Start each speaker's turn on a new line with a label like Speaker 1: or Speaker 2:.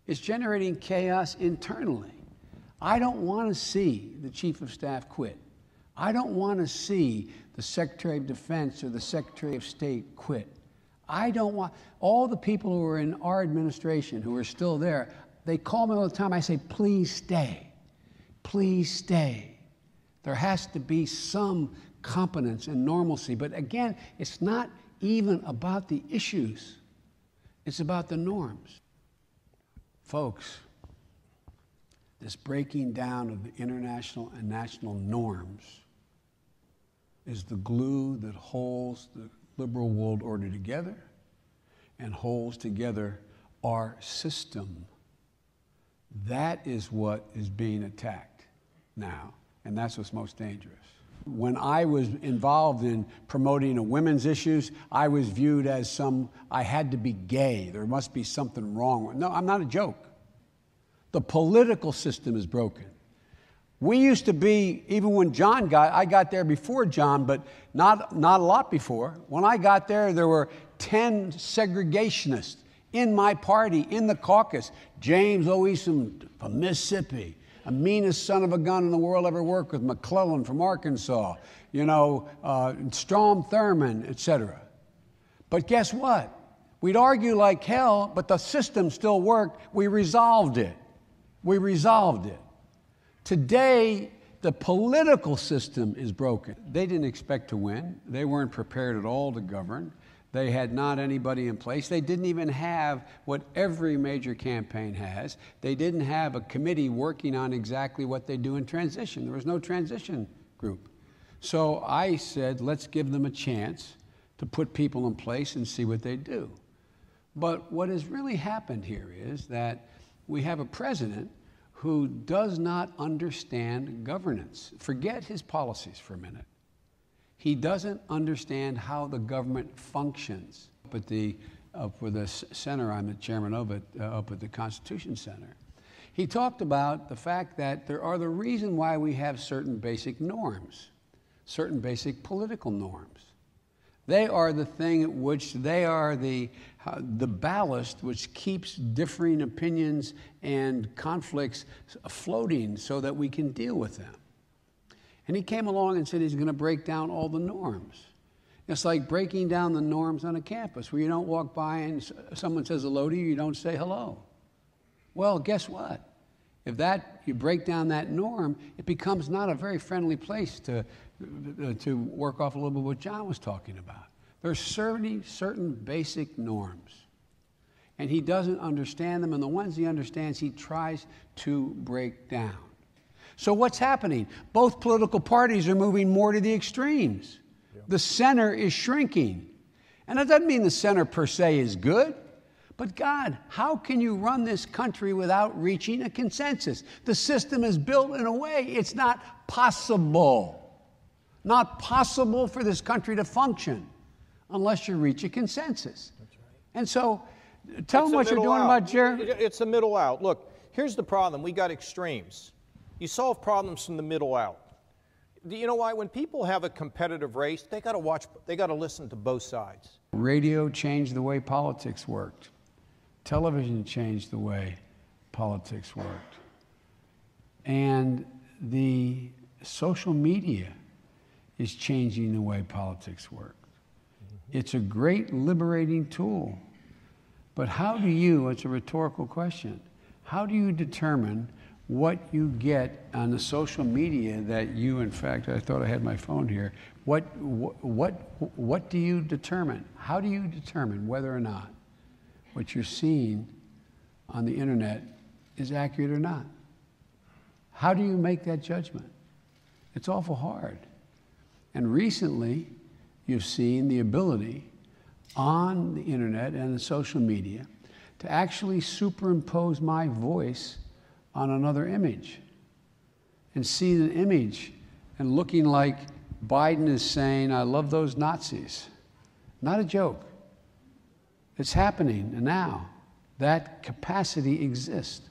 Speaker 1: It's generating chaos internally. I don't want to see the Chief of Staff quit. I don't want to see the Secretary of Defense or the Secretary of State quit. I don't want, all the people who are in our administration who are still there, they call me all the time. I say, please stay. Please stay. There has to be some competence and normalcy. But again, it's not even about the issues. It's about the norms. Folks, this breaking down of the international and national norms is the glue that holds the liberal world order together and holds together our system. That is what is being attacked now, and that's what's most dangerous. When I was involved in promoting women's issues, I was viewed as I had to be gay. There must be something wrong. No, I'm not a joke. The political system is broken. We used to be, even when I got there before John, but not a lot before. When I got there, there were 10 segregationists in my party, in the caucus. James Oesom from Mississippi, the meanest son of a gun in the world ever worked with, McClellan from Arkansas, Strom Thurmond, etc. But guess what? We'd argue like hell, but the system still worked. We resolved it. Today, the political system is broken. They didn't expect to win. They weren't prepared at all to govern. They had not anybody in place. They didn't even have what every major campaign has. They didn't have a committee working on exactly what they do in transition. There was no transition group. So I said, let's give them a chance to put people in place and see what they do. But what has really happened here is that we have a president who does not understand governance. Forget his policies for a minute. He doesn't understand how the government functions. Up with the center, I'm the chairman of it, up at the Constitution Center. He talked about the fact that there are the reason why we have certain basic norms, certain basic political norms. They are the thing which they are the ballast which keeps differing opinions and conflicts floating so that we can deal with them. And he came along and said he's going to break down all the norms. It's like breaking down the norms on a campus where you don't walk by and someone says hello to you, you don't say hello. Well, guess what? If you break down that norm, it becomes not a very friendly place to work off a little bit what John was talking about. There's certain basic norms, and he doesn't understand them, and the ones he understands, he tries to break down. So what's happening? Both political parties are moving more to the extremes. Yeah. The center is shrinking. And that doesn't mean the center per se is good. But God, how can you run this country without reaching a consensus? The system is built in a way it's not possible. Not possible for this country to function unless you reach a consensus. That's right. And so, tell them what you're doing about Jerry.
Speaker 2: It's the middle out. Look, here's the problem. We got extremes. You solve problems from the middle out. Do you know why? When people have a competitive race, they got to listen to both sides.
Speaker 1: Radio changed the way politics worked. Television changed the way politics worked. And the social media is changing the way politics work. It's a great liberating tool. But how do you, it's a rhetorical question, how do you determine what you get on the social media that you, in fact, I thought I had my phone here, what do you determine? How do you determine whether or not what you're seeing on the internet is accurate or not? How do you make that judgment? It's awful hard. And recently, you've seen the ability on the internet and the social media to actually superimpose my voice on another image and see the image and looking like Biden is saying, I love those Nazis. Not a joke. It's happening now. That capacity exists.